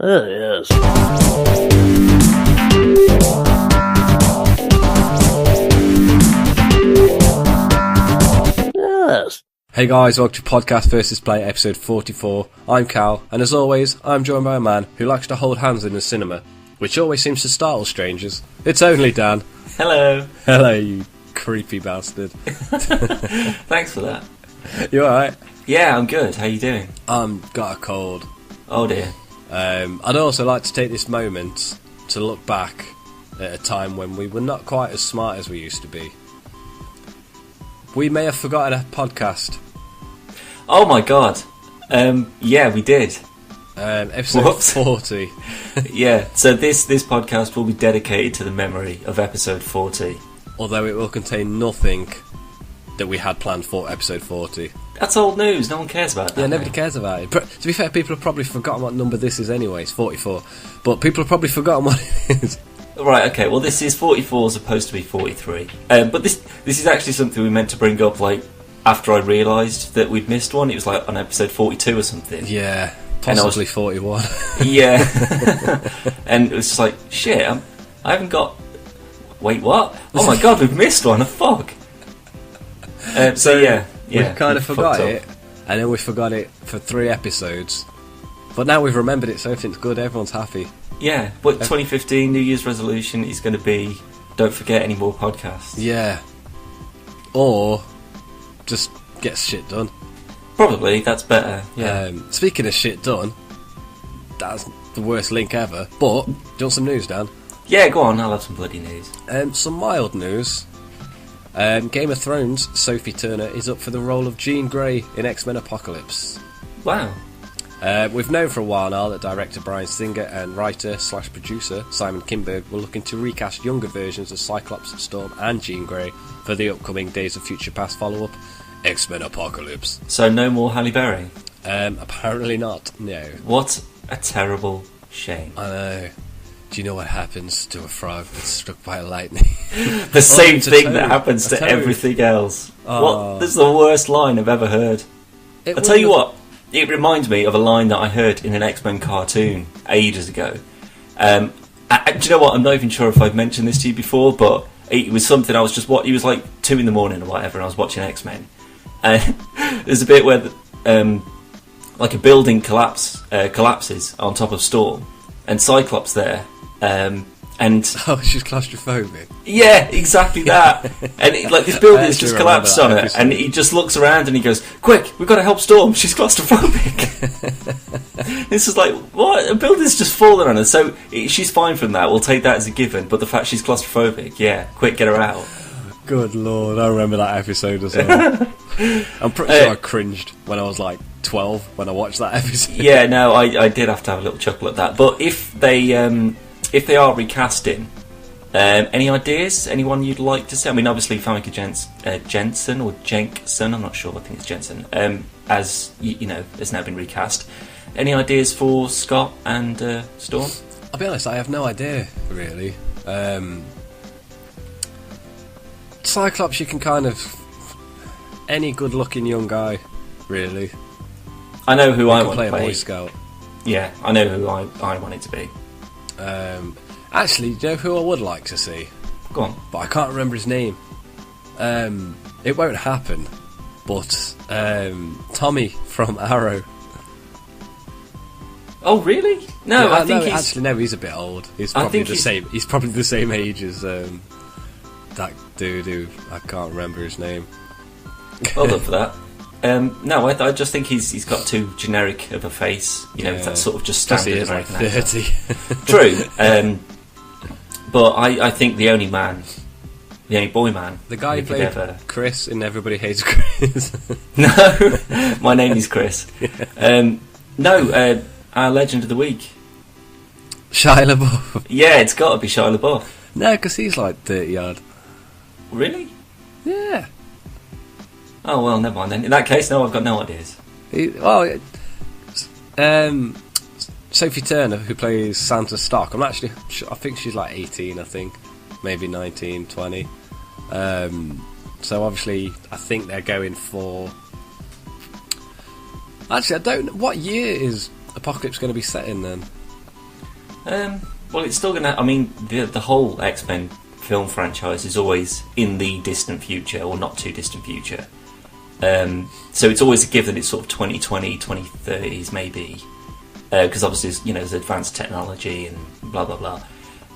Oh, yes. Yes. Hey guys, welcome to Podcast vs. Play episode 44. I'm Cal, and as always, I'm joined by a man who likes to hold hands in the cinema, which always seems to startle strangers. It's only Dan. Hello. Hello, you creepy bastard. Thanks for that. You alright? Yeah, I'm good. How you doing? Got a cold. Oh dear. I'd also like to take this moment to look back at a time when we were not quite as smart as we used to be. We may have forgotten a podcast. Oh my god. Yeah, we did. Episode Whoops. 40. Yeah, so this podcast will be dedicated to the memory of episode 40. Although it will contain nothing that we had planned for episode 40. That's old news, no one cares about that. Yeah, nobody cares about it. To be fair, people have probably forgotten what number this is anyway. It's 44. But people have probably forgotten what it is. Right, okay, well this is 44 as opposed to be 43. But this is actually something we meant to bring up, like, after I realised that we'd missed one. It was like on episode 42 or something. Yeah, possibly 41. Yeah. And it was just like, shit, I haven't got... Wait, what? Oh my god, we've missed one, fuck. So yeah, we kind of forgot fucked it, and then we forgot it for 3 episodes. But now we've remembered it, so everything's good, everyone's happy. Yeah, but 2015 New Year's resolution is going to be, don't forget any more podcasts. Yeah. Or just get shit done. Probably, that's better, yeah. Speaking of shit done, that's the worst link ever. But, do you want some news, Dan? Yeah, go on, I'll have some bloody news. Some mild news. Game of Thrones, Sophie Turner is up for the role of Jean Grey in X-Men Apocalypse. Wow. We've known for a while now that director Bryan Singer and writer/producer Simon Kinberg were looking to recast younger versions of Cyclops, Storm and Jean Grey for the upcoming Days of Future Past follow-up, X-Men Apocalypse. So no more Halle Berry? Apparently not, no. What a terrible shame. I know. Do you know what happens to a frog that's struck by lightning? The same thing that happens to everything else. Oh. What? This is the worst line I've ever heard. I'll tell you what, it reminds me of a line that I heard in an X-Men cartoon ages ago. Do you know what, I'm not even sure if I've mentioned this to you before, but it was something I was just it was like 2 in the morning or whatever, and I was watching X-Men. And there's a bit where like a building collapses on top of Storm, and Cyclops there, and oh, she's claustrophobic. Yeah, exactly that. And this building has just collapsed on her, and he just looks around and he goes, "Quick, we've got to help Storm. She's claustrophobic." This is like, what? A building's just fallen on her, so she's fine from that. We'll take that as a given. But the fact she's claustrophobic, yeah, quick, get her out. Good lord, I remember that episode as well. I'm pretty sure I cringed when I was like 12 when I watched that episode. Yeah, no, I did have to have a little chuckle at that. But if they are recasting, any ideas? Anyone you'd like to see? I mean, obviously Famke Jensen or Jenkson, I'm not sure. I think it's Jensen. As you know, has now been recast. Any ideas for Scott and Storm? I'll be honest, I have no idea really. Cyclops, you can kind of any good-looking young guy, really. I know who I want to to play. Boy Scout. Yeah, I know who I want it to be. Actually, do you know who I would like to see? Go on. But I can't remember his name. It won't happen. But Tommy from Arrow. Oh really? No, yeah, I think he's a bit old. He's probably the same. He's probably the same age as that dude who I can't remember his name. Well done for that. No, I just think he's got too generic of a face. You know, that sort of just standard he is American like 30. True. But I think the only boy man. The guy who played Chris in Everybody Hates Chris. No, my name is Chris. No, our Legend of the Week. Shia LaBeouf. Yeah, it's got to be Shia LaBeouf. No, because he's like 30 odd. Really? Yeah. Oh well, never mind then. In that case, no, I've got no ideas. Sophie Turner, who plays Santa Stock, I think she's like 18, I think. Maybe 19, 20. So obviously, I think they're going for... Actually, I don't know. What year is Apocalypse going to be set in then? Well, it's still gonna. I mean, the whole X-Men film franchise is always in the distant future, or not too distant future. So it's always a given it's sort of 2020, 2030s maybe, because obviously there's advanced technology and blah blah blah.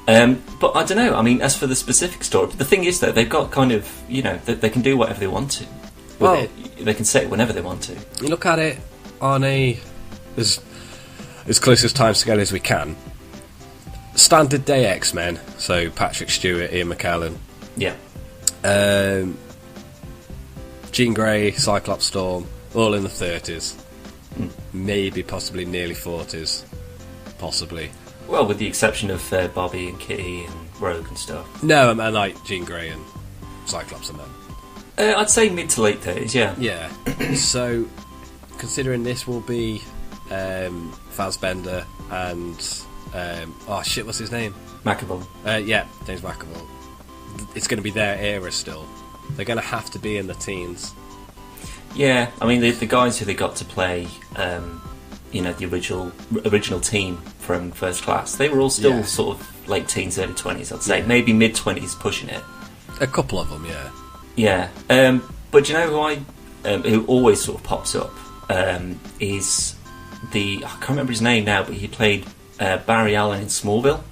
But I don't know. I mean, as for the specific story, the thing is that they've got kind of they can do whatever they want to. Well, they can say it whenever they want to. You look at it on as close as timescale as we can. Standard day X-Men, so Patrick Stewart, Ian McKellen. Yeah. Jean Grey, Cyclops, Storm, all in the 30s. Maybe, possibly, nearly 40s. Possibly. Well, with the exception of Bobby and Kitty and Rogue and stuff. No, I like Jean Grey and Cyclops and that. I'd say mid to late 30s, yeah. Yeah. So, considering this will be Fassbender and... what's his name? McAvoy. Yeah, James McAvoy. It's going to be their era still. They're going to have to be in the teens. Yeah, I mean the guys who they got to play, the original team from First Class, they were all still sort of late teens, early 20s. I'd say maybe mid 20s, pushing it. A couple of them, yeah. Yeah, but you know who always sort of pops up is I can't remember his name now, but he played Barry Allen in Smallville.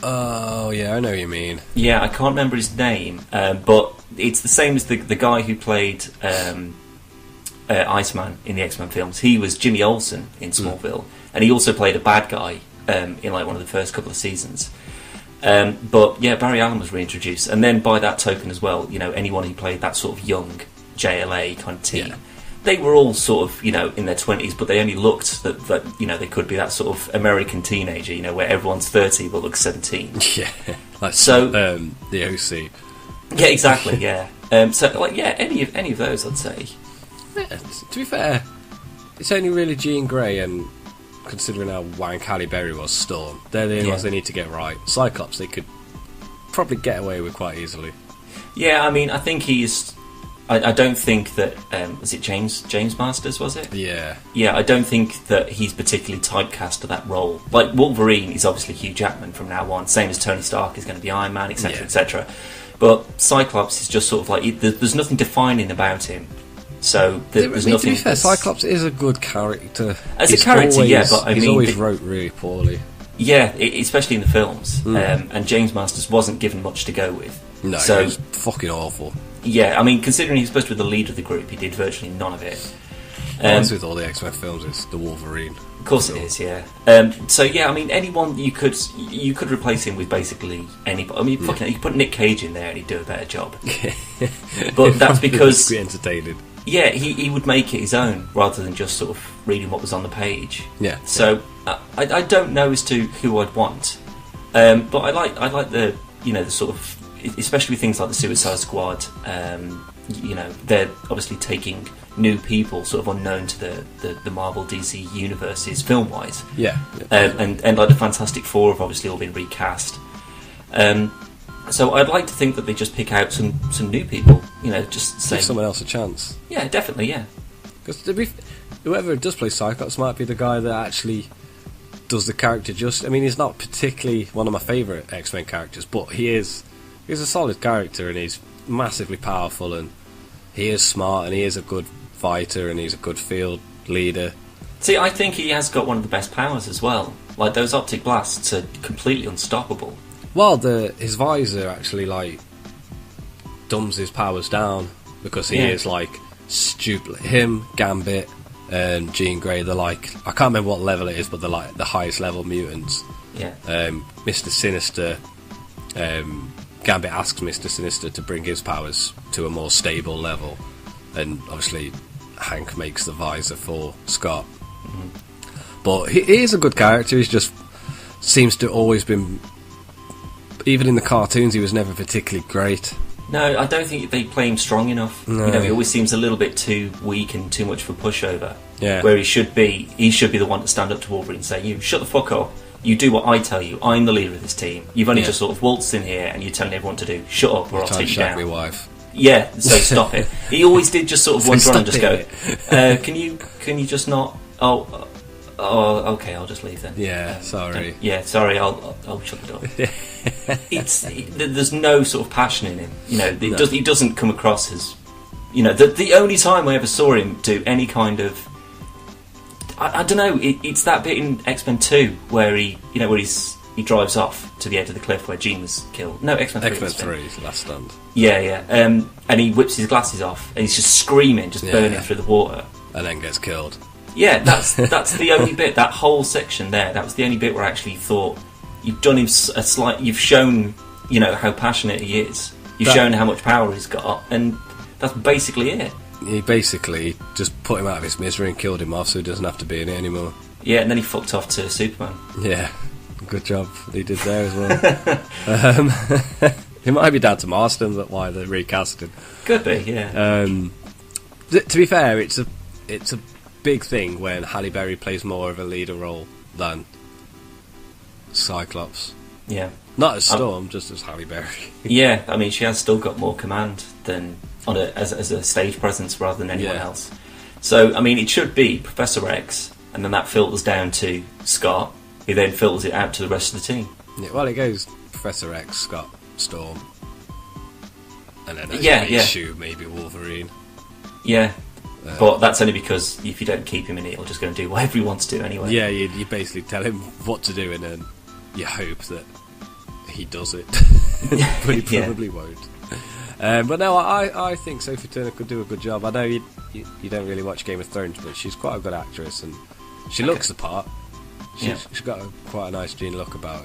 Oh, yeah, I know what you mean. Yeah, I can't remember his name, but it's the same as the guy who played Iceman in the X-Men films. He was Jimmy Olsen in Smallville, and he also played a bad guy in like one of the first couple of seasons. But yeah, Barry Allen was reintroduced, and then by that token as well, anyone who played that sort of young JLA kind of team. Yeah. They were all sort of, in their 20s, but they only looked that they could be that sort of American teenager, where everyone's 30 but looks 17. Yeah, like so. The OC. Yeah, exactly. Yeah. Any of those, I'd say. Yeah, to be fair, it's only really Jean Grey and, considering how wank Halle Berry was, Storm. They're the only ones they need to get right. Cyclops, they could probably get away with quite easily. Yeah, I mean, I think he's. I don't think that was it James Masters, was it? Yeah. Yeah, I don't think that he's particularly typecast to that role. Like Wolverine is obviously Hugh Jackman from now on, same as Tony Stark is going to be Iron Man, etc., etc. But Cyclops is just sort of like there's nothing defining about him. So there's nothing. To be fair, Cyclops is a good character. As a character, but he's always wrote really poorly. Yeah, especially in the films. And James Masters wasn't given much to go with. No, so, he was fucking awful. Yeah, I mean, considering he's supposed to be the leader of the group, he did virtually none of it. As with all the X-Men films, it's the Wolverine. Of course it is, yeah. So yeah, I mean, anyone you could replace him with basically anybody. I mean, you could put Nick Cage in there and he'd do a better job. But that's because be entertaining. Yeah, he would make it his own rather than just sort of reading what was on the page. Yeah. So I don't know as to who I'd want, but I like the the sort of. Especially with things like the Suicide Squad, they're obviously taking new people, sort of unknown to the Marvel DC universes, film-wise. Yeah. And like the Fantastic Four have obviously all been recast. So I'd like to think that they just pick out some new people, just say... Give someone else a chance. Yeah, definitely, yeah. Because whoever does play Cyclops might be the guy that actually does the character just... I mean, he's not particularly one of my favourite X-Men characters, but he's a solid character, and he's massively powerful, and he is smart, and he is a good fighter, and he's a good field leader. See, I think he has got one of the best powers as well. Like, those optic blasts are completely unstoppable. Well, his visor actually, dumbs his powers down, because he is, stupid. Him, Gambit, and Jean Grey, they're I can't remember what level it is, but they're the highest level mutants. Yeah. Mr. Sinister... Gambit asks Mr. Sinister to bring his powers to a more stable level, and obviously Hank makes the visor for Scott. Mm-hmm. But he is a good character. He just seems to always been, even in the cartoons, he was never particularly great. No, I don't think they play him strong enough. No. He always seems a little bit too weak and too much for pushover. Yeah. Where he should be the one to stand up to Wolverine and say, "You shut the fuck up. You do what I tell you. I'm the leader of this team. You've only just sort of waltzed in here and you're telling everyone to do. Shut up or I'll take you down." My wife. Yeah, so stop it. He always did just sort of wander on and just go, can you just not... Oh, okay, I'll just leave then. Yeah, sorry. Yeah, sorry, I'll shut the door. There's no sort of passion in him. You know, he doesn't come across as... You know, the only time I ever saw him do any kind of... I don't know, it's that bit in X-Men 2 where he drives off to the edge of the cliff where Jean was killed. No, X-Men 3. X-Men 3, Last Stand. Yeah. And he whips his glasses off and he's just screaming, just burning through the water. And then gets killed. Yeah, that's the only bit, that whole section there, that was the only bit where I actually thought, you've done him you've shown, you know, how passionate he is. You've shown how much power he's got, and that's basically it. He basically just put him out of his misery and killed him off so he doesn't have to be in it anymore. Yeah, and then he fucked off to Superman. Yeah, good job he did there as well. It might be down to Marston that why they recast him. Could be, yeah. To be fair, it's a big thing when Halle Berry plays more of a leader role than Cyclops. Yeah. Not as Storm, just as Halle Berry. Yeah, I mean, she has still got more command than as a stage presence rather than anyone else. So, I mean, it should be Professor X, and then that filters down to Scott, who then filters it out to the rest of the team. Yeah, well, it goes Professor X, Scott, Storm, and then shoot maybe Wolverine. Yeah. But that's only because if you don't keep him in it, he'll just go and do whatever he wants to do anyway. Yeah, you basically tell him what to do and then you hope that he does it. But he probably won't. But no, I think Sophie Turner could do a good job. I know you don't really watch Game of Thrones, but she's quite a good actress and she looks the part. She's got quite a nice Jean look about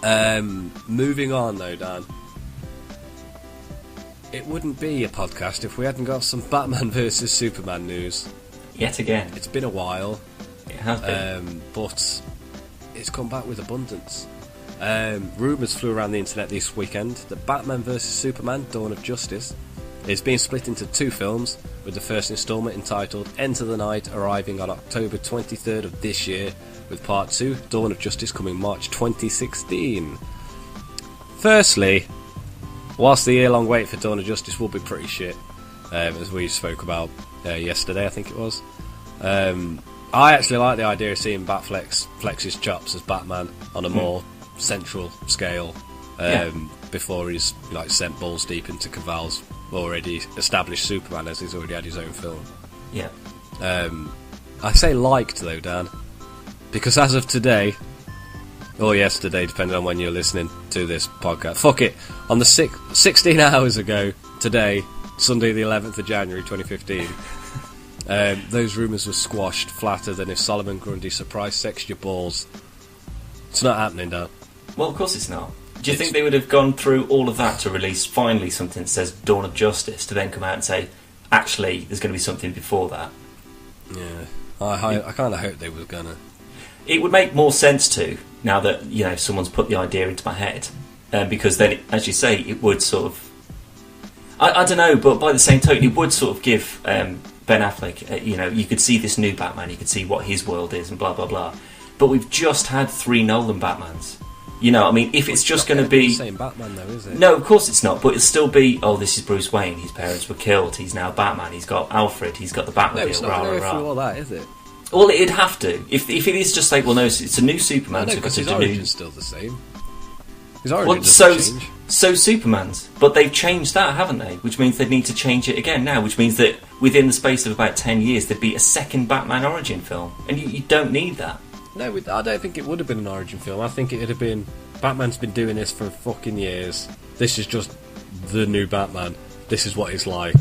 her. Moving on though, Dan. It wouldn't be a podcast if we hadn't got some Batman vs Superman news. Yet again. It's been a while. It has been. But it's come back with abundance. Rumours flew around the internet this weekend that Batman vs Superman Dawn of Justice is being split into two films, with the first instalment entitled Enter the Night arriving on October 23rd of this year, with Part 2, Dawn of Justice, coming March 2016. Firstly, whilst the year-long wait for Dawn of Justice will be pretty shit, as we spoke about yesterday, I think it was, I actually like the idea of seeing Batflex flex his chops as Batman on a more central scale, before he's sent balls deep into Cavill's already established Superman, as he's already had his own film. Yeah. I say liked though, Dan, because as of today, or yesterday, depending on when you're listening to this podcast. Fuck it. On the 16 hours ago, today, Sunday the 11th of January 2015, those rumours were squashed flatter than if Solomon Grundy surprise sexed your balls. It's not happening, Dan. Well, of course it's not. Do you think they would have gone through all of that to release finally something that says Dawn of Justice, to then come out and say, actually, there's going to be something before that? Yeah. I kind of hope they were going to. It would make more sense to, now that someone's put the idea into my head, because then, as you say, it would sort of... I don't know, but by the same token, it would sort of give Ben Affleck, you could see this new Batman, you could see what his world is and blah, blah, blah. But we've just had 3 Nolan Batmans. I mean, if it's just going to be... the same Batman, though, is it? No, of course it's not, but it'll still be, this is Bruce Wayne, his parents were killed, he's now Batman, he's got Alfred, he's got the Batmobile, no, it's not going to go through all that, is it? Well, it'd have to. If it is just like, it's a new Superman. No, because his origin's still the same. His origin doesn't change. So Superman's. But they've changed that, haven't they? Which means they need to change it again now, which means that within the space of about 10 years there'd be a second Batman origin film. And you don't need that. No, I don't think it would have been an origin film. I think it would have been, Batman's been doing this for fucking years. This is just the new Batman. This is what it's like.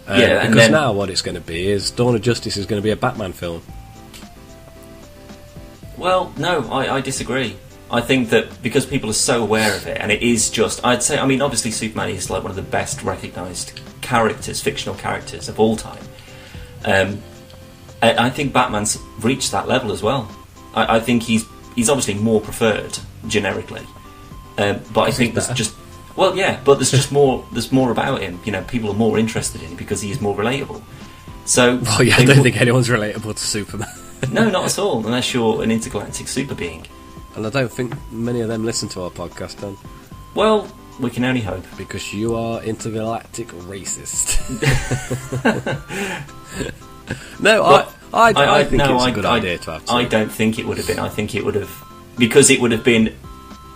Because now what it's going to be is Dawn of Justice is going to be a Batman film. Well, no, I disagree. I think that because people are so aware of it, and it is just... I'd say, I mean, obviously Superman is like one of the best recognised characters, fictional characters of all time. I think Batman's reached that level as well. I think he's obviously more preferred, generically. But I think there's just... Well, yeah, but there's just more. There's more about him. People are more interested in him because he is more relatable. So, well, yeah, I don't think anyone's relatable to Superman. No, not at all, unless you're an intergalactic super being. And I don't think many of them listen to our podcast, then. Well, we can only hope. Because you are intergalactic racist. No, I think it's a good idea to have two. I don't think it would have been. I think it would have... Because it would have been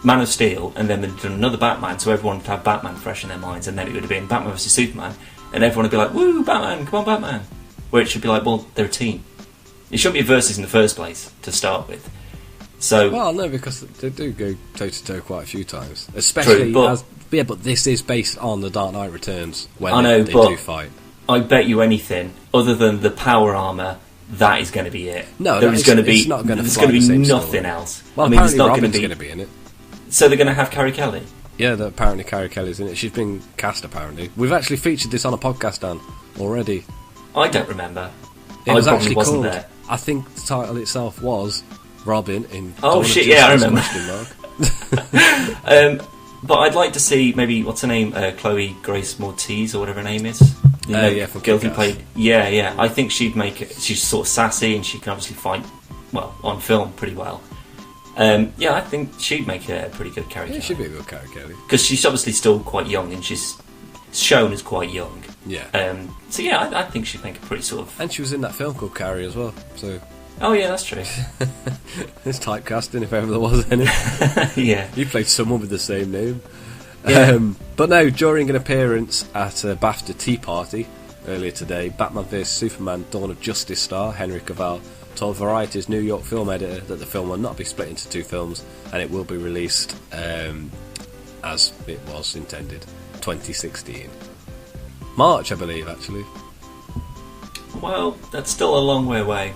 Man of Steel, and then they'd done another Batman, so everyone would have Batman fresh in their minds, and then it would have been Batman vs Superman, and everyone would be like, woo, Batman, come on, Batman. Where it should be like, well, they're a team. It shouldn't be a versus in the first place, to start with. So... Well, no, because they do go toe-to-toe quite a few times. Especially but this is based on The Dark Knight Returns, when they do fight. I bet you anything, other than the power armour, that is going to be it. No, there's going to be nothing else. Well, apparently Robin's going to be in it. So they're going to have Carrie Kelly? Yeah, apparently Carrie Kelly's in it. She's been cast, apparently. We've actually featured this on a podcast, Dan, already. I don't remember. It was actually called... There. I think the title itself was Robin in... Oh, shit, yeah, I remember. But I'd like to see, maybe, what's her name? Chloe Grace Moretz, or whatever her name is. Yeah, from Guilty played. Yeah. I think she'd make it. She's sort of sassy, and she can obviously fight well on film pretty well. Yeah, I think she'd make a pretty good Carrie Kelly. She'd be a good Carrie Kelly because she's obviously still quite young, and she's shown as quite young. Yeah. So yeah, I think she'd make a pretty sort of. And she was in that film called Carrie as well. So. Oh yeah, that's true. It's typecasting if ever there was any. Yeah. You played someone with the same name. Yeah. But no, during an appearance at a BAFTA tea party earlier today, Batman vs Superman Dawn of Justice star Henry Cavill told Variety's New York film editor that the film will not be split into two films and it will be released as it was intended, 2016. March, I believe, actually. Well, that's still a long way away.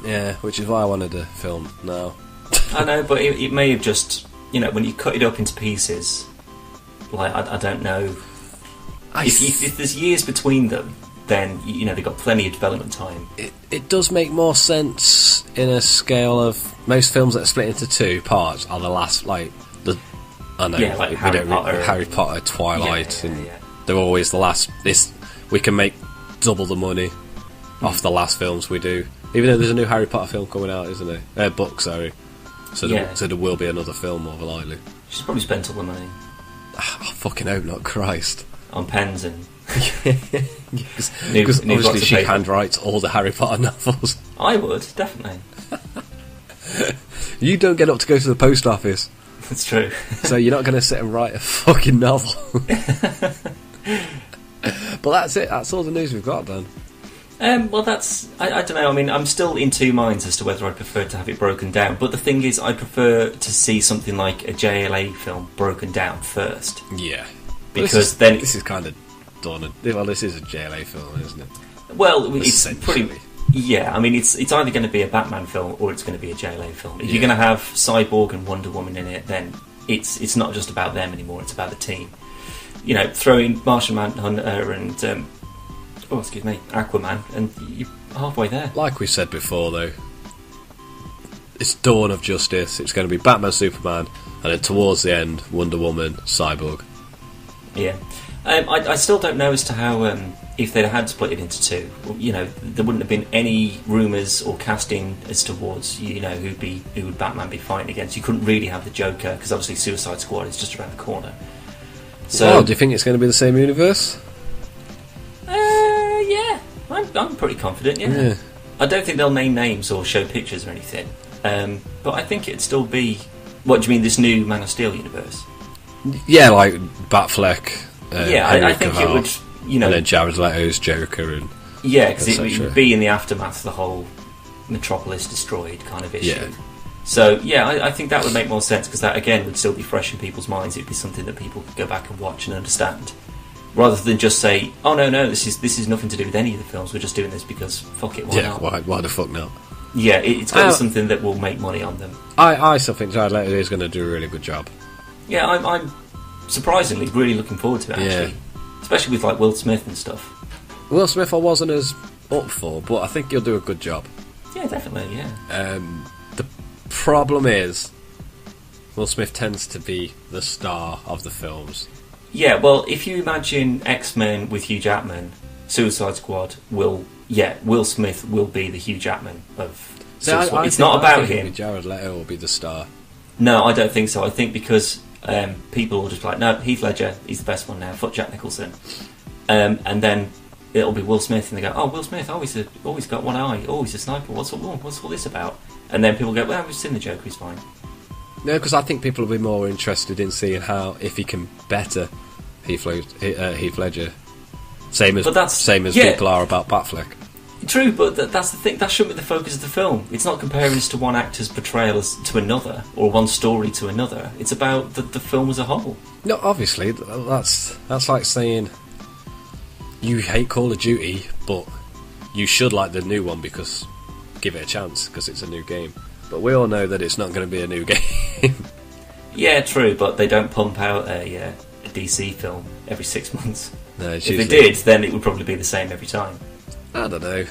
Yeah, which is why I wanted a film now. I know, but it may have just, when you cut it up into pieces... Like, I don't know. If there's years between them, then, they've got plenty of development time. It does make more sense in a scale of... Most films that are split into two parts are the last, like... Harry Potter, Twilight, they're always the last... We can make double the money off the last films we do. Even though there's a new Harry Potter film coming out, isn't there? Book, sorry. So there will be another film, more than likely. She's probably spent all the money. I fucking hope not, Christ. On pens and... Because obviously she handwrites all the Harry Potter novels. I would, definitely. You don't get up to go to the post office. That's true. So you're not going to sit and write a fucking novel. But that's it, that's all the news we've got, Dan. Well, that's... I don't know, I mean, I'm still in two minds as to whether I'd prefer to have it broken down, but the thing is, I prefer to see something like a JLA film broken down first. Yeah. Because this is kind of done. Well, this is a JLA film, isn't it? Well, it's pretty... Yeah, I mean, it's either going to be a Batman film or it's going to be a JLA film. If you're going to have Cyborg and Wonder Woman in it, then it's not just about them anymore, it's about the team. Throw in Martian Manhunter and... Aquaman, and you're halfway there. Like we said before, though, it's Dawn of Justice. It's going to be Batman, Superman, and then towards the end, Wonder Woman, Cyborg. Yeah, I still don't know as to how if they'd had split it into two. There wouldn't have been any rumours or casting as towards who would Batman be fighting against. You couldn't really have the Joker because obviously Suicide Squad is just around the corner. So, do you think it's going to be the same universe? Yeah, I'm pretty confident, yeah. I don't think they'll name names or show pictures or anything, but I think it'd still be... What do you mean, this new Man of Steel universe? Yeah, like Batfleck, I think it would, and then Jared Leto's Joker, and... Yeah, because it would be in the aftermath of the whole Metropolis destroyed kind of issue. Yeah. So, yeah, I think that would make more sense, because that, again, would still be fresh in people's minds. It would be something that people could go back and watch and understand. Rather than just say, oh no, this is nothing to do with any of the films, we're just doing this because fuck it, why not? Why the fuck not? Yeah, it's got to be something that will make money on them. I still think Jared Leto is going to do a really good job. Yeah, I'm surprisingly really looking forward to it, actually. Especially with like Will Smith and stuff. Will Smith I wasn't as up for, but I think he'll do a good job. Yeah, definitely, yeah. The problem is, Will Smith tends to be the star of the films. Yeah, well, if you imagine X-Men with Hugh Jackman, Suicide Squad Will Smith will be the Hugh Jackman of Suicide Squad. It's not about him. Jared Leto will be the star. No, I don't think so. I think because people will just be like, no, Heath Ledger, he's the best one now, fuck Jack Nicholson. And then it'll be Will Smith, and they go, "Oh, Will Smith, always got one eye, always a sniper. What's all this about?" And then people go, "Well, we've seen the Joker. He's fine." No, because I think people will be more interested in seeing if he can better Heath Ledger, same as people are about Batfleck. True, but that's the thing. That shouldn't be the focus of the film. It's not comparing us to one actor's portrayal to another, or one story to another. It's about the film as a whole. No, obviously, that's like saying you hate Call of Duty, but you should like the new one because give it a chance because it's a new game. But we all know that it's not going to be a new game. Yeah, true, but they don't pump out a DC film every 6 months. No, if it did, then it would probably be the same every time. I don't know.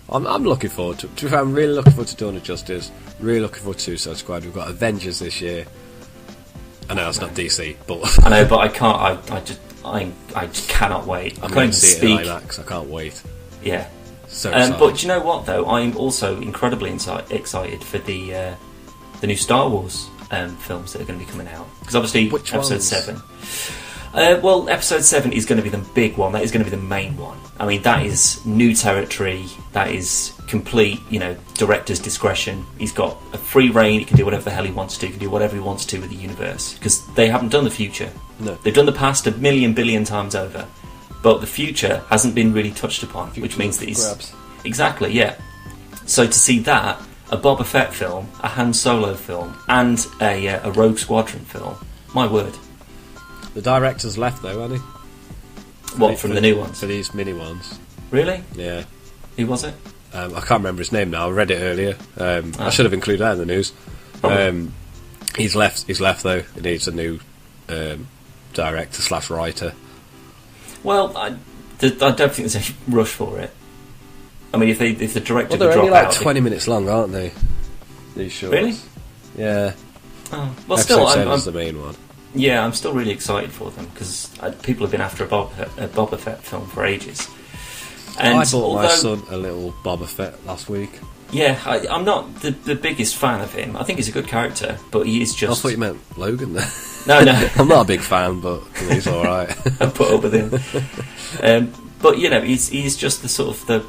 I'm looking forward to. I'm really looking forward to Dawn of Justice. Really looking forward to Suicide Squad. We've got Avengers this year. I know it's not DC, but I know, but I can't. I just cannot wait. I'm going to see it in IMAX. I can't wait. Yeah. So but do you know what though? I'm also incredibly excited for the new Star Wars films that are going to be coming out, because obviously Which Episode ones? 7. Well, Episode 7 is going to be the big one. That is going to be the main one. I mean, that is new territory. That is complete, director's discretion. He's got a free reign. He can do whatever the hell he wants to. He can do whatever he wants to with the universe, because they haven't done the future. No. They've done the past a million billion times over, but the future hasn't been really touched upon, which means that he's... grabs. Exactly, yeah. So to see that, a Boba Fett film, a Han Solo film, and a Rogue Squadron film, my word. The director's left though, hasn't he? What, from the new ones? For these mini ones. Really? Yeah. Who was it? I can't remember his name now. I read it earlier. I should have included that in the news. He's left though. He needs a new director/writer. Well, I don't think there's any rush for it. I mean, if the director They're could only drop like out... 20 minutes long, aren't they? These shorts. Really? Yeah. Oh. Well, Episode still, 7's the main one. Yeah, I'm still really excited for them, because people have been after a Boba Fett film for ages. And I bought my son a little Boba Fett last week. Yeah, I'm not the biggest fan of him. I think he's a good character, but he is just... I thought you meant Logan there. No. I'm not a big fan, but he's alright. I put up with him. But, he's just the sort of the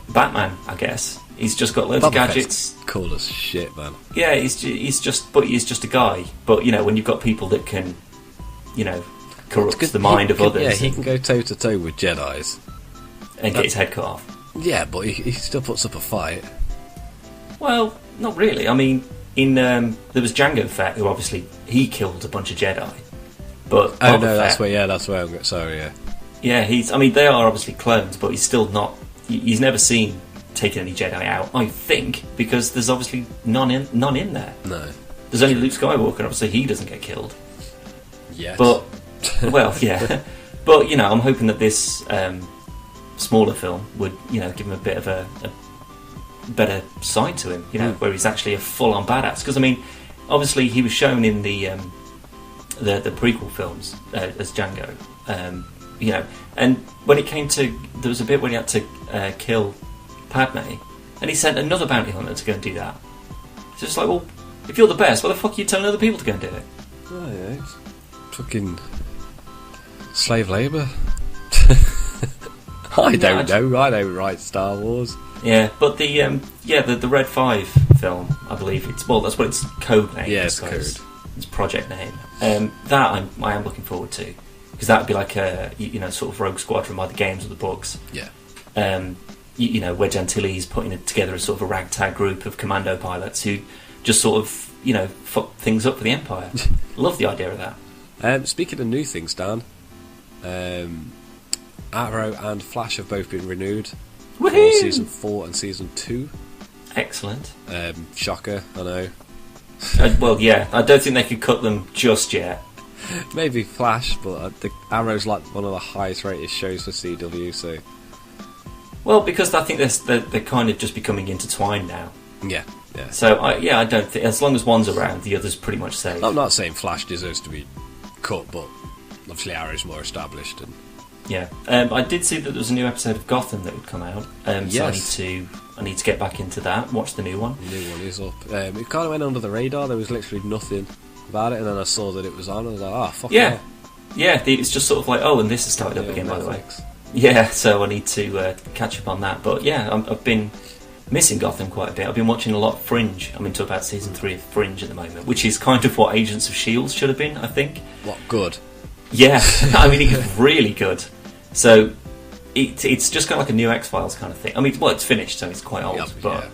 Batman, I guess. He's just got loads of gadgets. Fett's cool as shit, man. Yeah, he's just a guy. But, when you've got people that can, corrupt the mind of others... Yeah, he can go toe-to-toe with Jedis. And get his head cut off. Yeah, but he still puts up a fight. Well, not really. I mean, there was Jango Fett, who obviously he killed a bunch of Jedi. But Boba Fett, that's where I'm going. Sorry, yeah. Yeah, they are obviously clones, but he's still not. He's never seen taking any Jedi out. I think because there's obviously none in there. No, there's only Luke Skywalker. And obviously, he doesn't get killed. Yes, but well, yeah. But I'm hoping that this smaller film would give him a bit of a better side to him. Where he's actually a full-on badass. Because I mean, obviously, he was shown in the prequel films as Jango. And when it came to, there was a bit when he had to kill Padme, and he sent another bounty hunter to go and do that. It's just like, well, if you're the best, why the fuck are you telling other people to go and do it? Oh yeah, it's fucking slave labour. I don't know. I don't write Star Wars. Yeah, but the Red 5 film, I believe that's what its code name. Yeah, it's code. It's project name. That I am looking forward to. Because that would be like a sort of Rogue Squadron by the games or the books. Yeah. Where Gentili's putting it together as sort of a ragtag group of commando pilots who just sort of fuck things up for the Empire. Love the idea of that. Speaking of new things, Dan, Arrow and Flash have both been renewed for season 4 and season 2. Excellent. Shocker, I know. Well, yeah, I don't think they could cut them just yet. Maybe Flash, but the Arrow's like one of the highest rated shows for CW, so... Well, because I think they're kind of just becoming intertwined now. Yeah. So, I don't think... As long as one's around, the other's pretty much safe. I'm not saying Flash deserves to be cut, but obviously Arrow's more established. And... Yeah. I did see that there was a new episode of Gotham that would come out, yes. So I need to get back into that, watch the new one. The new one is up. It kind of went under the radar, there was literally nothing about it, and then I saw that it was on, and I was like, fuck yeah. Yeah, it's just sort of like, and this has started up again, by the way. Yeah, so I need to catch up on that. But yeah, I've been missing Gotham quite a bit. I've been watching a lot of Fringe. I'm into about season 3 of Fringe at the moment, which is kind of what Agents of S.H.I.E.L.D. should have been, I think. What, good? Yeah, I mean, it's really good. So it's just kind of like a new X-Files kind of thing. I mean, well, it's finished, so it's quite old, but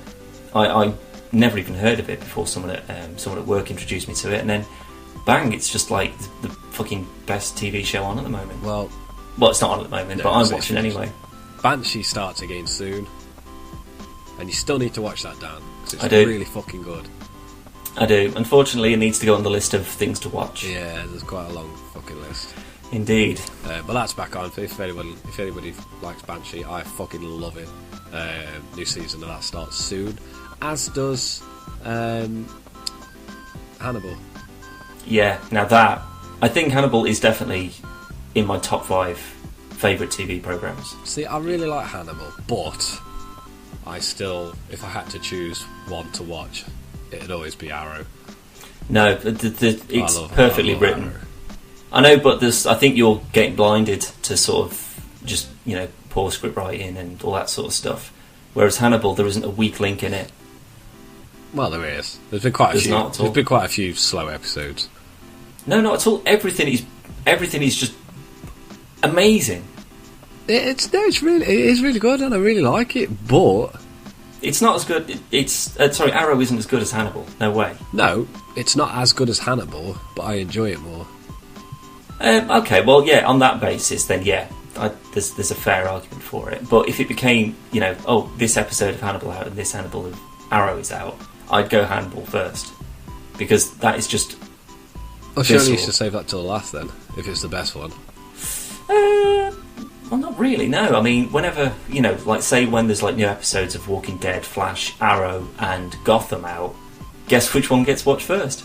I never even heard of it before someone at work introduced me to it, and then bang, it's just like the fucking best TV show on at the moment. Well, it's not on at the moment, but I'm watching anyway. Banshee starts again soon, and you still need to watch that, Dan, because it's really fucking good. I do. Unfortunately, it needs to go on the list of things to watch. Yeah, there's quite a long fucking list. Indeed. But that's back on. If anybody likes Banshee, I fucking love it. New season of that starts soon, as does Hannibal. Yeah, now that, I think Hannibal is definitely in my top 5 favourite TV programmes. See, I really like Hannibal, but I still, if I had to choose one to watch, it'd always be Arrow. No, it's perfectly written. Arrow. I know, but I think you're getting blinded to sort of just, poor script writing and all that sort of stuff. Whereas Hannibal, there isn't a weak link in it. Well, there is. There's been quite a few. There's been quite a few slow episodes. No, not at all. Everything is just amazing. It is really good, and I really like it. But it's not as good. Arrow isn't as good as Hannibal. No way. No, it's not as good as Hannibal, but I enjoy it more. Okay, well, yeah. On that basis, then yeah, there's a fair argument for it. But if it became, this episode of Hannibal out and this Hannibal of Arrow is out, I'd go Hannibal first, because that is just. Well, surely you should save that till the last then, if it's the best one. Well, not really. No, I mean, whenever say when there's new episodes of Walking Dead, Flash, Arrow, and Gotham out, guess which one gets watched first?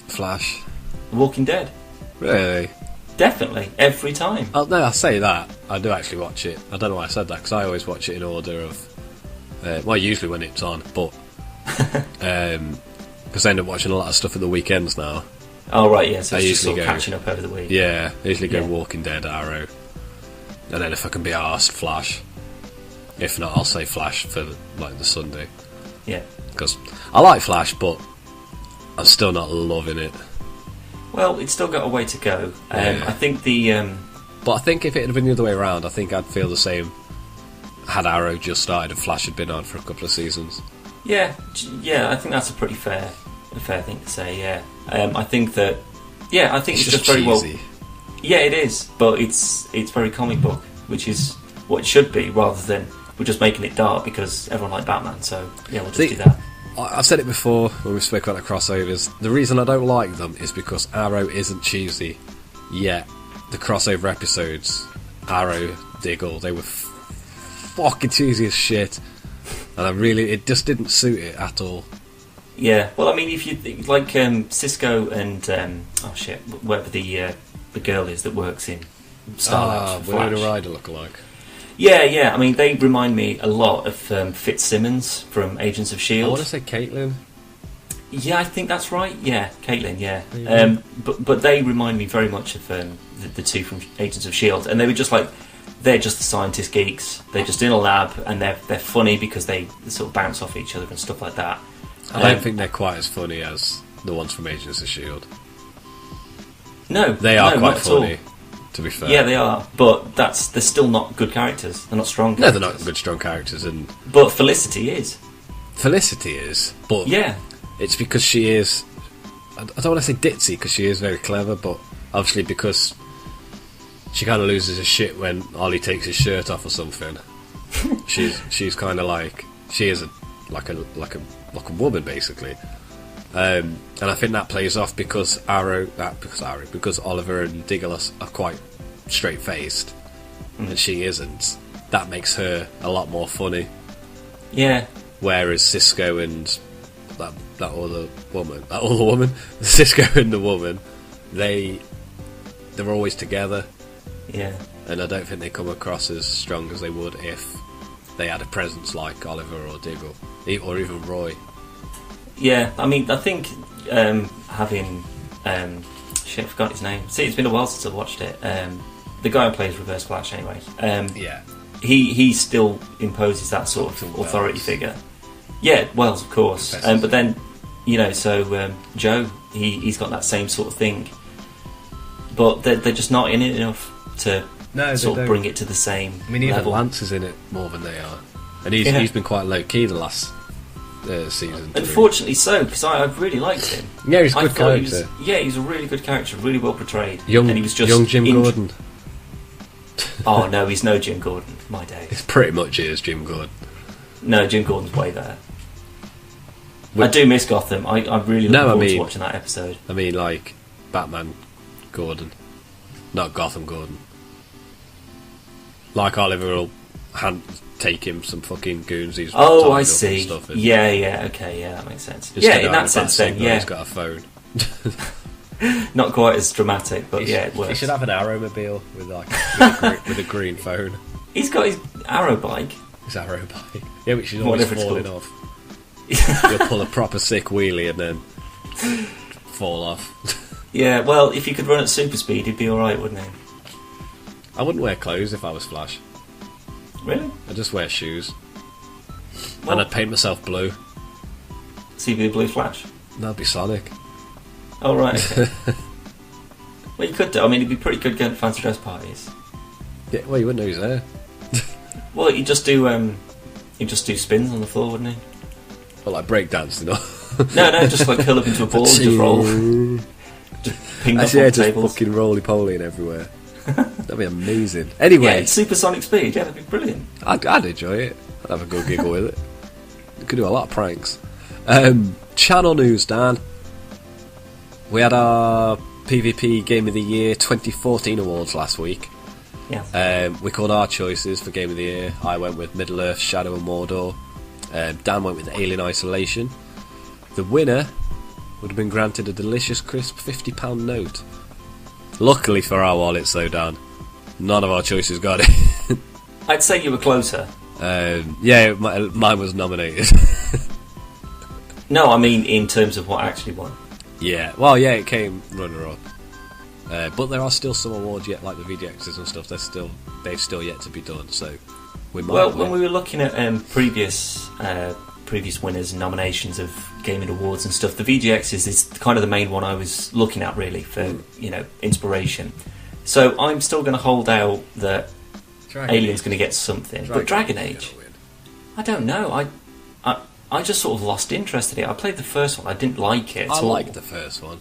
Flash. Walking Dead. Really? Definitely, every time. Oh, no, I say that. I do actually watch it. I don't know why I said that, because I always watch it in order of... usually when it's on, but... because I end up watching a lot of stuff at the weekends now. Oh, right, yeah, so it's just sort of catching up over the week. Yeah, I usually go Walking Dead, Arrow, and then if I can be arsed, Flash. If not, I'll say Flash for, the Sunday. Yeah. Because I like Flash, but I'm still not loving it. Well, it's still got a way to go. I think But I think if it had been the other way around, I think I'd feel the same had Arrow just started and Flash had been on for a couple of seasons. Yeah, I think that's a pretty fair thing to say, yeah. I think that... Yeah, I think it's just very cheesy. Well... Yeah, it is, but it's very comic book, which is what it should be, rather than we're just making it dark because everyone liked Batman, so yeah, we'll just do that. I've said it before when we spoke about the crossovers. The reason I don't like them is because Arrow isn't cheesy. Yet, the crossover episodes, Arrow, Diggle, they were fucking cheesy as shit. And it just didn't suit it at all. Yeah, well, I mean, if you like Cisco and whatever the girl is that works in Star Labs for Flash. Winona Ryder lookalike. Yeah. I mean, they remind me a lot of Fitzsimmons from Agents of S.H.I.E.L.D. I want to say Caitlin. Yeah, I think that's right. Yeah, Caitlin. Yeah, mm-hmm. But they remind me very much of the two from Agents of S.H.I.E.L.D. And they were just they're just the scientist geeks. They're just in a lab and they're funny because they sort of bounce off each other and stuff like that. I don't think they're quite as funny as the ones from Agents of S.H.I.E.L.D. No, they are quite funny. To be fair, yeah, they are, but they're still not good characters. They're not strong characters. No, they're not good, strong characters. But Felicity is. But yeah, it's because she is. I don't want to say ditzy because she is very clever, but obviously because she kind of loses her shit when Ollie takes his shirt off or something. she's kind of like she is like a woman basically. And I think that plays off because Oliver and Diggle are quite straight-faced, and she isn't. That makes her a lot more funny. Yeah. Whereas Cisco and that other woman, Cisco and the woman, they're always together. Yeah. And I don't think they come across as strong as they would if they had a presence like Oliver or Diggle, or even Roy. Yeah, I mean, I think having... I forgot his name. See, it's been a while since I've watched it. the guy who plays Reverse Flash anyway. Yeah. He still imposes that sort of authority figure. Yeah, Wells, of course. But then, Joe, he's got that same sort of thing. But they're just not in it enough to sort of bring it to the same even level. Lance is in it more than they are. And he's been quite low-key the last season. Unfortunately so, because I really liked him. Yeah, he's a good character. He's a really good character, really well portrayed. Young, and he was just young Jim Gordon. Oh no, he's no Jim Gordon. My days. It's pretty much is Jim Gordon. No, Jim Gordon's way better. I do miss Gotham. I really look forward to watching that episode. I mean, like Batman Gordon, not Gotham Gordon. Like Oliver will take him some fucking goons. He's I see. Stuff, yeah, okay, yeah, that makes sense. Just in that sense, then, yeah. He's got a phone. Not quite as dramatic, but it works. He should have an Arrowmobile with a green phone. He's got his Arrow bike. His Arrow bike. Yeah, which is always falling off. You'll pull a proper sick wheelie and then fall off. Yeah, well, if you could run at super speed, he'd be alright, wouldn't he? I wouldn't wear clothes if I was Flash. Really? I'd just wear shoes. And I'd paint myself blue. So you'd be a blue Flash? That'd be Sonic. Oh, right, okay. Well, you could do. I mean, it'd be pretty good going to fancy dress parties. Yeah, well, you wouldn't know he's there. Well, he'd just do spins on the floor, wouldn't he? Well, like breakdancing, No, just like curl up into a ball and just roll. Just ping up on just tables. fucking roly-polying everywhere. That'd be amazing. Anyway, yeah, it's supersonic speed. Yeah, that'd be brilliant. I'd enjoy it. I'd have a good giggle with it. We could do a lot of pranks. Channel news, Dan. We had our PvP Game of the Year 2014 awards last week. Yeah. We called our choices for Game of the Year. I went with Middle-earth, Shadow and Mordor. Dan went with Alien Isolation. The winner would have been granted a delicious, crisp £50 note. Luckily for our wallets, though, Dan, none of our choices got it. I'd say you were closer. Yeah, mine was nominated. No, I mean in terms of what actually won. Yeah, well, yeah, it came runner-up. But there are still some awards yet, like the VGXs and stuff. They've still yet to be done. So we might. Well, when we were looking at previous winners and nominations of gaming awards and stuff, the VGXs is kind of the main one I was looking at really for inspiration. So I'm still going to hold out that Alien's going to get something, but Dragon Age, I don't know. I just sort of lost interest in it. I played the first one. I didn't like it at all. I liked the first one.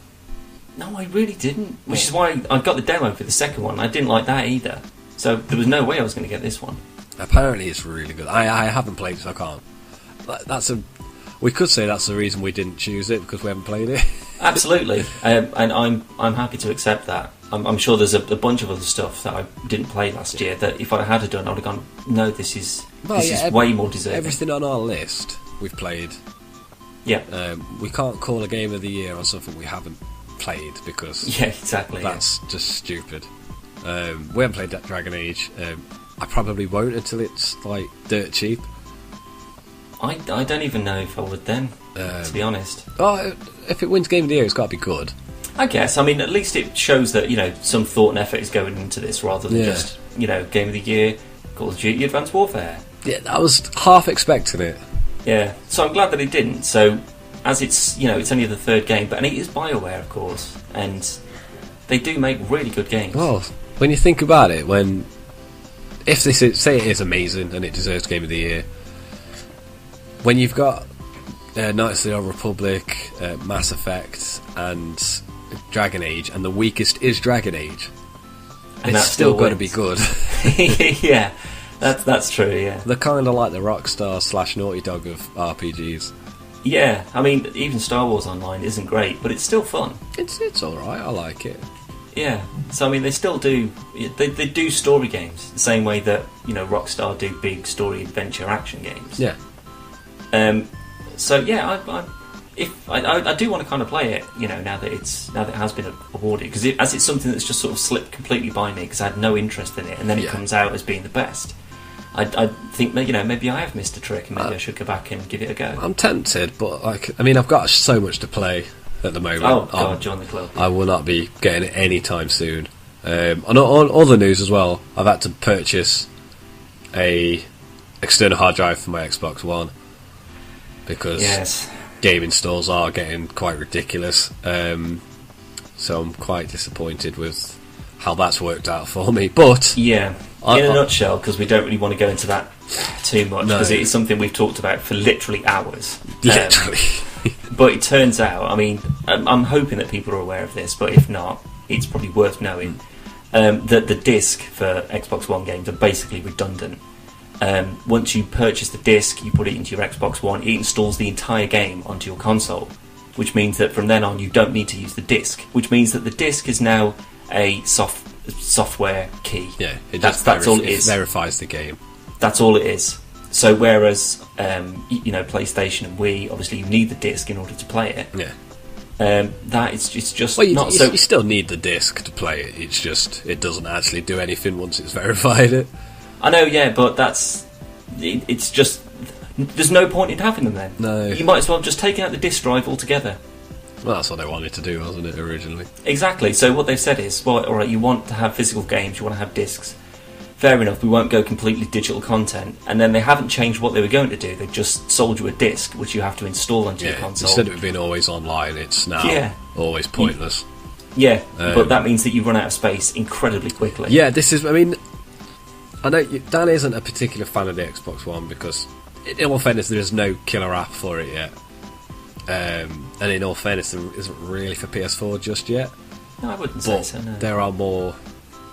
No, I really didn't. Which is why I got the demo for the second one. I didn't like that either. So there was no way I was going to get this one. Apparently it's really good. I haven't played it, so I can't. We could say that's the reason we didn't choose it, because we haven't played it. Absolutely. And I'm happy to accept that. I'm sure there's a bunch of other stuff that I didn't play last year that if I had done, I would have gone, no, this is way more deserving. Everything on our list we've played. Yeah. We can't call a Game of the Year on something we haven't played, because that's just stupid. We haven't played that Dragon Age. I probably won't until it's like dirt cheap. I don't even know if I would then, to be honest. Oh, if it wins Game of the Year, it's got to be good. I guess. I mean, at least it shows that some thought and effort is going into this, rather than just Game of the Year, Call of Duty, Advanced Warfare. Yeah, I was half expecting it. Yeah, so I'm glad that it didn't. So, as it's it's only the third game, and it is BioWare, of course, and they do make really good games. Well, when you think about it, if this say it is amazing and it deserves Game of the Year, when you've got Knights of the Old Republic, Mass Effect, and Dragon Age, and the weakest is Dragon Age, and it's still got to be good. Yeah, that's true. Yeah, they're kind of like the Rockstar / Naughty Dog of RPGs. Yeah, I mean, even Star Wars Online isn't great, but it's still fun. It's all right. I like it. Yeah, so I mean, they still do. They do story games the same way that Rockstar do big story adventure action games. Yeah. So yeah, I do want to kind of play it. Now that it has been awarded, because as it's something that's just sort of slipped completely by me because I had no interest in it, and then it comes out as being the best. I think maybe I have missed a trick, and maybe I should go back and give it a go. I'm tempted, but I've got so much to play at the moment. Oh God, join the club. I will not be getting it any time soon. On other news as well, I've had to purchase a external hard drive for my Xbox One because game installs are getting quite ridiculous. So I'm quite disappointed with how that's worked out for me. But in a nutshell, because we don't really want to go into that too much, because it is something we've talked about for literally hours. Literally. But it turns out, I mean, I'm hoping that people are aware of this, but if not, it's probably worth knowing that the disc for Xbox One games are basically redundant. Once you purchase the disc, you put it into your Xbox One, it installs the entire game onto your console, which means that from then on you don't need to use the disc, which means that the disc is now a software key. Yeah, that's all it is. It verifies the game. That's all it is. So whereas PlayStation and Wii, obviously you need the disc in order to play it. Yeah. It's just you still need the disc to play it. It's just it doesn't actually do anything once it's verified it. I know, but it's just there's no point in having them then. No. You might as well just take out the disc drive altogether. Well, that's what they wanted to do, wasn't it, originally? Exactly. So what they've said is, well, all right, you want to have physical games, you want to have discs. Fair enough, we won't go completely digital content. And then they haven't changed what they were going to do. They've just sold you a disc, which you have to install onto your console. Instead of it being always online, it's now always pointless. But that means that you run out of space incredibly quickly. Yeah, this is, I mean, I know Dan isn't a particular fan of the Xbox One because, in all fairness, there is no killer app for it yet. And in all fairness, there isn't really for PS4 just yet. No, I wouldn't say so, no. There are more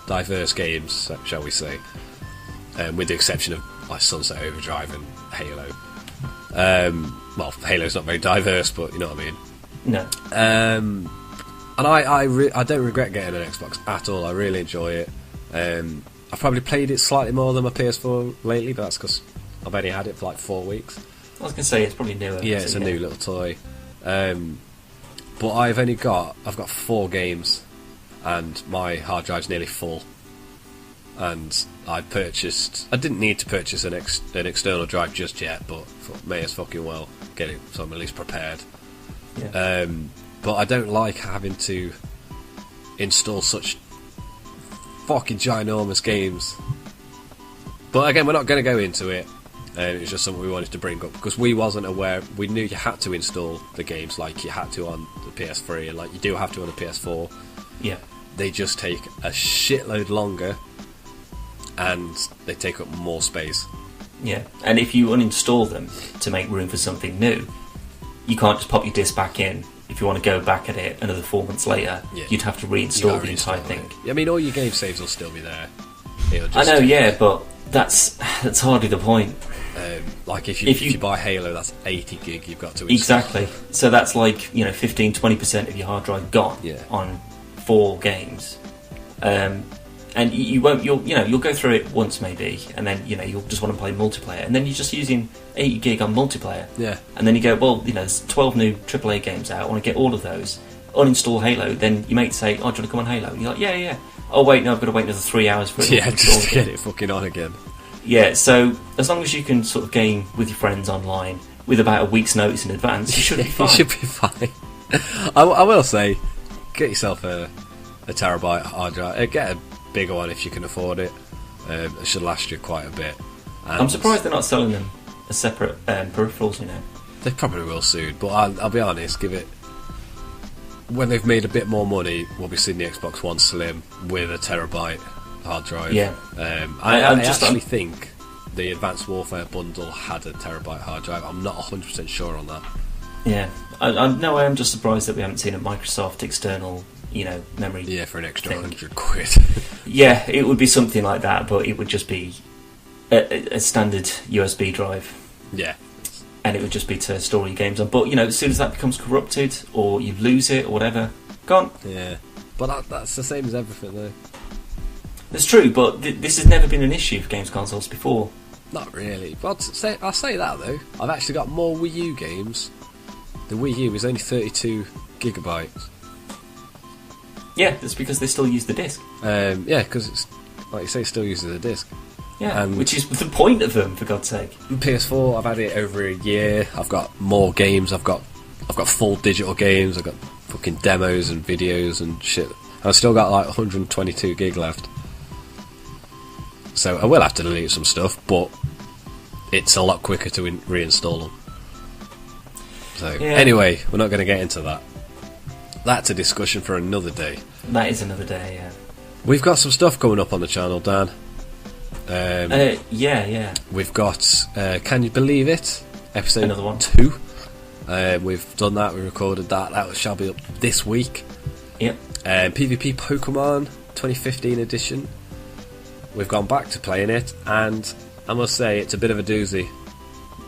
diverse games, shall we say, with the exception of like Sunset Overdrive and Halo. Well, Halo's not very diverse, but you know what I mean. No. And I don't regret getting an Xbox at all. I really enjoy it. I've probably played it slightly more than my PS4 lately, but that's because I've only had it for like 4 weeks. I was going to say it's probably newer. Yeah, it's a new little toy. But I've got 4 games, and my hard drive's nearly full. And I didn't need to purchase an external drive just yet, but may as fucking well get it so I'm at least prepared. Yeah. But I don't like having to install such fucking ginormous games. But again, we're not going to go into it. It was just something we wanted to bring up because we wasn't aware. We knew you had to install the games like you had to on the PS3 and like you do have to on the PS4. Yeah. They just take a shitload longer and they take up more space. Yeah, and if you uninstall them to make room for something new, you can't just pop your disc back in. If you want to go back at it another 4 months later, you'd have to reinstall the entire thing. I mean, all your game saves will still be there. I know, but that's hardly the point. Like if you buy Halo, that's 80 gig you've got to install. Exactly. So that's like 15-20% of your hard drive gone on 4 games. And you won't. You'll go through it once maybe, and then you'll just want to play multiplayer, and then you're just using 80 gig on multiplayer. Yeah. And then you go, well, there's 12 new AAA games out. I want to get all of those. Uninstall Halo. Then your mate say, "Oh, do you want to come on Halo?" And you're like, "Yeah." Oh wait, no, I've got to wait another 3 hours for it. Yeah, just to get it fucking on again. Yeah. So as long as you can sort of game with your friends online with about a week's notice in advance, you should be fine. You should be fine. I will say, get yourself a terabyte hard drive. Get a bigger one if you can afford it. It should last you quite a bit. And I'm surprised they're not selling them as separate peripherals. They probably will soon, but I'll be honest. When they've made a bit more money, we'll be seeing the Xbox One Slim with a terabyte hard drive. Yeah. I actually think the Advanced Warfare bundle had a terabyte hard drive. I'm not 100% sure on that. Yeah. I am just surprised that we haven't seen a Microsoft external memory. Yeah, for an extra £100. Yeah, it would be something like that, but it would just be a standard USB drive. Yeah. And it would just be to store your games on. But, as soon as that becomes corrupted, or you lose it, or whatever, gone. Yeah. But that's the same as everything, though. That's true, but this has never been an issue for games consoles before. Not really. I'll say that, though. I've actually got more Wii U games. The Wii U is only 32 gigabytes. Yeah, that's because they still use the disc. Yeah, because it's like you say, it still uses a disc. Yeah, which is the point of them, for God's sake. PS4, I've had it over a year. I've got more games. I've got full digital games. I've got fucking demos and videos and shit. I've still got like 122 gig left. So I will have to delete some stuff, but it's a lot quicker to reinstall them. So anyway, we're not going to get into that. That's a discussion for another day. That is another day, yeah. We've got some stuff coming up on the channel, Dan. Yeah. We've got, can you believe it? Episode another one. 2. We've done that, we recorded that. That shall be up this week. Yep. PvP Pokemon 2015 edition. We've gone back to playing it, and I must say, it's a bit of a doozy.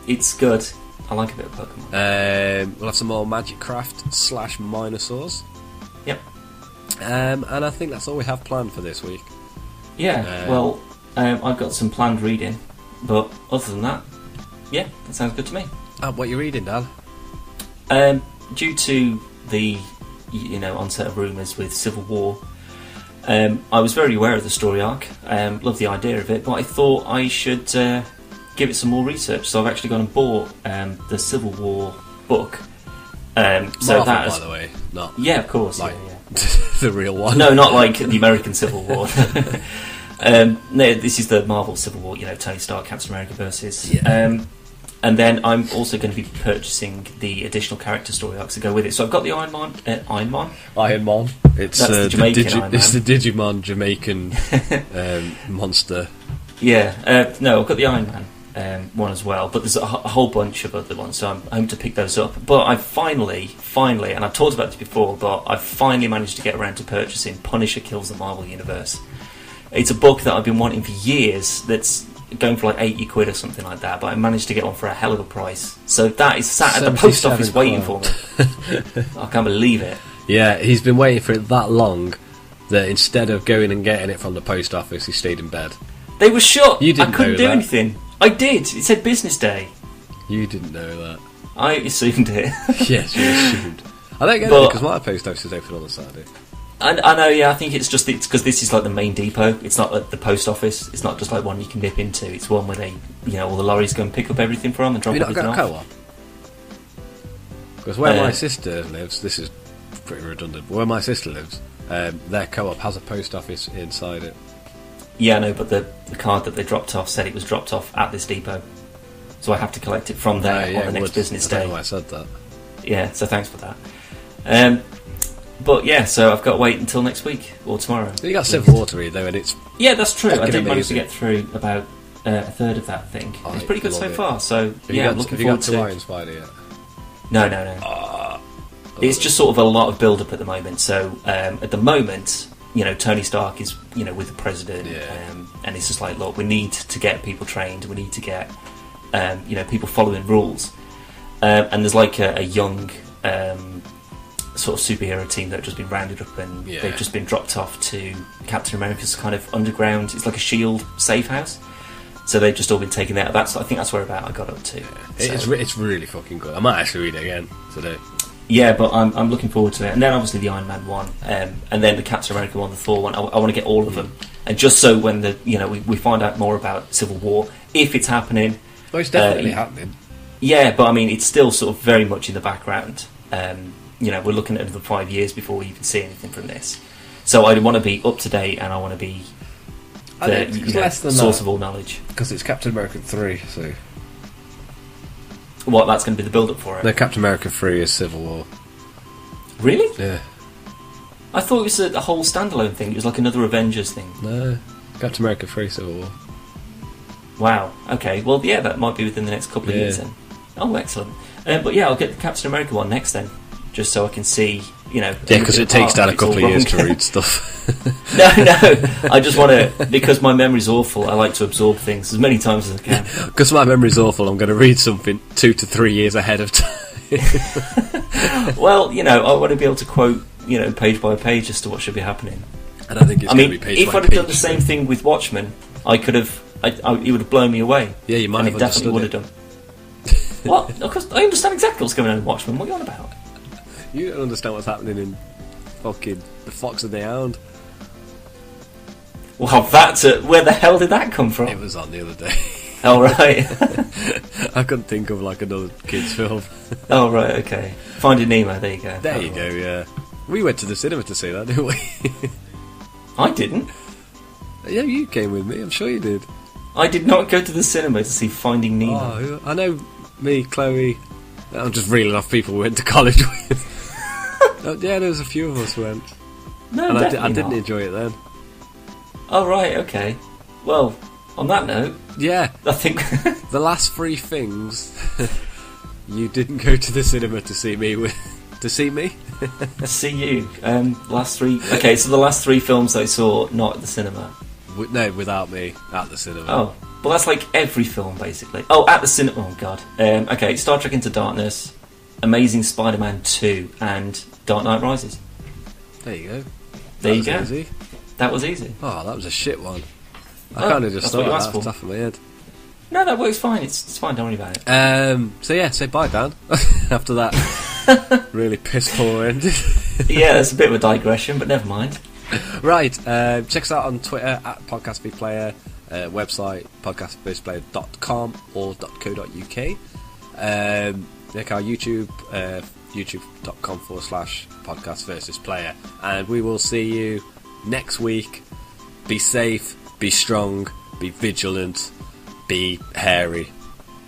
It's good. I like a bit of Pokemon. We'll have some more Magic Craft / Minosaurs. Yep. And I think that's all we have planned for this week. Yeah, I've got some planned reading, but other than that, yeah, that sounds good to me. What are you reading, Dan? Due to the onset of rumours with Civil War, I was very aware of the story arc, loved the idea of it, but I thought I should give it some more research. So I've actually gone and bought the Civil War book. So that, by the way, not of course, like yeah. the real one. No, not like the American Civil War. No, this is the Marvel Civil War. Tony Stark, Captain America versus. Yeah. And then I'm also going to be purchasing the additional character story arcs to go with it. So I've got the Iron Man. It's the Jamaican Iron Man. It's the Digimon Jamaican monster. Yeah. No, I've got the Iron Man one as well, but there's a whole bunch of other ones, so I'm hoping to pick those up. But I finally, and I've talked about this before, but I've finally managed to get around to purchasing Punisher Kills the Marvel Universe. It's a book that I've been wanting for years. That's going for like 80 quid or something like that, but I managed to get one for a hell of a price. So that is sat at the post office waiting for me. I can't believe it. Yeah, he's been waiting for it that long that instead of going and getting it from the post office, he stayed in bed. They were shut. You didn't I couldn't know do that. anything. I did. It said business day. You didn't know that. I assumed it. Yes, you assumed. I don't get it because my post office is open on a Saturday. I know, yeah, I think it's because this is like the main depot. It's not like the post office. It's not just like one you can nip into. It's one where they, all the lorries go and pick up everything from and drop everything off. Co-op? Because where my sister lives, this is pretty redundant, but where my sister lives, their co-op has a post office inside it. Yeah, I know, but the card that they dropped off said it was dropped off at this depot. So I have to collect it from there on the next business day. I don't know why I said that. Yeah, so thanks for that. But yeah, so I've got to wait until next week or tomorrow. You got Civil War to read though, and it's that's true. I did manage to amazing. get through about a third of that thing. It's pretty good so far. So I'm looking forward to. Have you got to Iron Spider yet? No. It's just sort of a lot of build-up at the moment. So at the moment, Tony Stark is with the president, and it's just like, look, we need to get people trained. We need to get people following rules. And there's like a young sort of superhero team that have just been rounded up, and they've just been dropped off to Captain America's kind of underground. It's like a SHIELD safe house. So they've just all been taken out. I think that's where about I got up to. Yeah. It's really fucking good. I might actually read it again today. Yeah, but I'm looking forward to it. And then obviously the Iron Man one, and then the Captain America one, the Thor one. I want to get all of them. And just so when we find out more about Civil War, if it's happening. Oh, it's definitely happening. Yeah, but I mean, it's still sort of very much in the background. We're looking at another 5 years before we even see anything from this. So I want to be up to date, and I want to be the source of all knowledge. Because it's Captain America 3, so... What, that's going to be the build-up for it? No, Captain America 3 is Civil War. Really? Yeah. I thought it was a whole standalone thing. It was like another Avengers thing. No, Captain America 3 Civil War. Wow, okay. Well, yeah, that might be within the next couple of years then. Oh, excellent. But yeah, I'll get the Captain America one next then. Just so I can see, Yeah, because it takes down a couple of years to read stuff. No, I just want to, because my memory's awful, I like to absorb things as many times as I can. Because my memory's awful, I'm going to read something 2 to 3 years ahead of time. Well, I want to be able to quote, page by page as to what should be happening. And I think it's going to be page by page. If I'd have done the same thing with Watchmen, I could have, it would have blown me away. Yeah, you might have definitely would have done. What? Because I understand exactly what's going on in Watchmen. What are you on about? You don't understand what's happening in fucking The Fox and the Hound. Well, where the hell did that come from? It was on the other day. Oh, right. I couldn't think of like another kids' film. Oh, right, okay. Finding Nemo, there you go. There you go, yeah. We went to the cinema to see that, didn't we? I didn't. Yeah, you came with me. I'm sure you did. I did not go to the cinema to see Finding Nemo. Oh, I know. Me, Chloe. I'm just reeling off people we went to college with. Yeah, there was a few of us went. No, and definitely I didn't not. enjoy it then. Oh, right, okay. Well, on that note... Yeah. I think... The last 3 things... you didn't go to the cinema to see me with... To see me? See you. Last 3... Okay, so the last 3 films I saw, not at the cinema. No, without me, at the cinema. Oh, well that's like every film, basically. Oh, at the cinema... Oh, God. Okay, Star Trek Into Darkness, Amazing Spider-Man 2, and Dark Knight Rises. There you go. There you go. Easy. That was easy. Oh, that was a shit one. I kind of just thought that off the top of my head. No, that works fine. It's fine, don't worry about it. So yeah, say bye, Dan. After that really piss poor ending. Yeah, that's a bit of a digression, but never mind. Right, check us out on Twitter at podcastbigplayer, website podcastbigplayer.com or .co.uk. Check our YouTube, youtube.com/podcast versus player, and we will see you next week. Be safe, be strong, be vigilant, be hairy.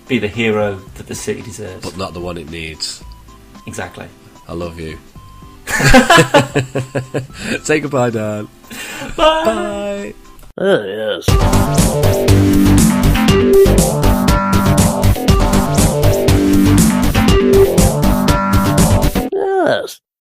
Be the hero that the city deserves. But not the one it needs. Exactly. I love you. Say goodbye, Dan. Bye. Bye. Oh, yes.